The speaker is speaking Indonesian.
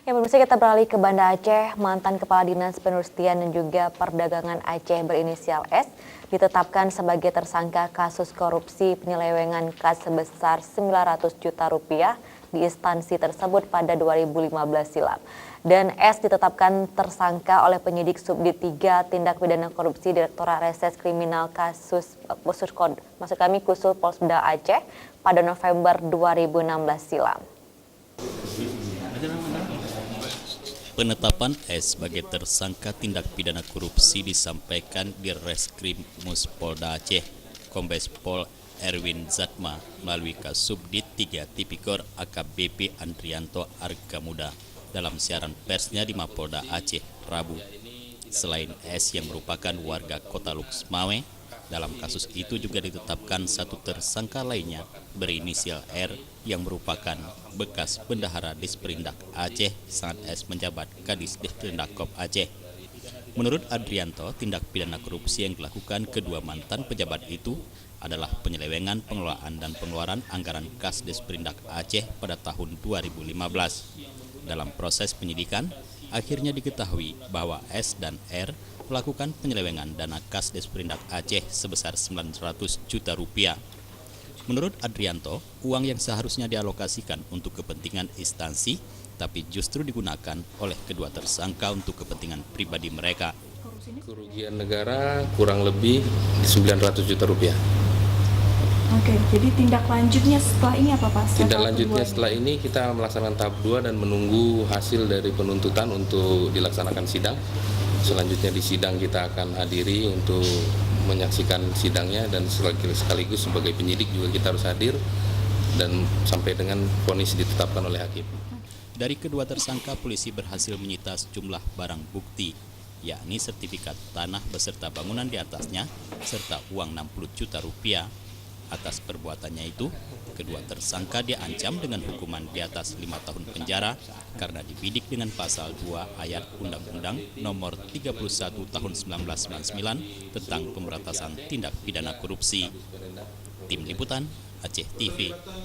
Ya, pemirsa, kita beralih ke Banda Aceh. Mantan Kepala Dinas Perindustrian dan juga Perdagangan Aceh berinisial S ditetapkan sebagai tersangka kasus korupsi penyelewengan kas sebesar 900 juta rupiah di instansi tersebut pada 2015 silam. Dan S ditetapkan tersangka oleh penyidik Subdit 3 Tindak Pidana Korupsi Direktorat Reses Kriminal Khusus Polda Aceh pada November 2016 silam. Penetapan S sebagai tersangka tindak pidana korupsi disampaikan di Reskrim Polda Aceh, Kombes Pol Erwin Zatma melalui Kasubdit 3 Tipikor AKBP Andrianto Argamuda dalam siaran persnya di Mapolda Aceh, Rabu. Selain S yang merupakan warga kota Luxmawe, dalam kasus itu juga ditetapkan satu tersangka lainnya berinisial R yang merupakan bekas bendahara Disperindak Aceh saat S menjabat Kadis Disperindakkop Aceh. Menurut Adrianto, tindak pidana korupsi yang dilakukan kedua mantan pejabat itu adalah penyelewengan pengelolaan dan pengeluaran anggaran kas Disperindak Aceh pada tahun 2015. Dalam proses penyidikan, akhirnya diketahui bahwa S dan R melakukan penyelewengan dana kas Disperindak Aceh sebesar 900 juta rupiah. Menurut Adrianto, uang yang seharusnya dialokasikan untuk kepentingan instansi, tapi justru digunakan oleh kedua tersangka untuk kepentingan pribadi mereka. Kerugian negara kurang lebih 900 juta rupiah. Oke, jadi tindak lanjutnya setelah ini apa, Pak? Tindak lanjutnya setelah ini kita melaksanakan tahap 2 dan menunggu hasil dari penuntutan untuk dilaksanakan sidang. Selanjutnya di sidang kita akan hadiri untuk menyaksikan sidangnya dan sekaligus sebagai penyidik juga kita harus hadir dan sampai dengan vonis ditetapkan oleh hakim. Dari kedua tersangka, polisi berhasil menyita sejumlah barang bukti, yakni sertifikat tanah beserta bangunan di atasnya, serta uang 60 juta rupiah. Atas perbuatannya itu, kedua tersangka diancam dengan hukuman di atas 5 tahun penjara karena dibidik dengan pasal 2 ayat Undang-Undang Nomor 31 Tahun 1999 tentang pemberantasan tindak pidana korupsi. Tim Liputan Aceh TV.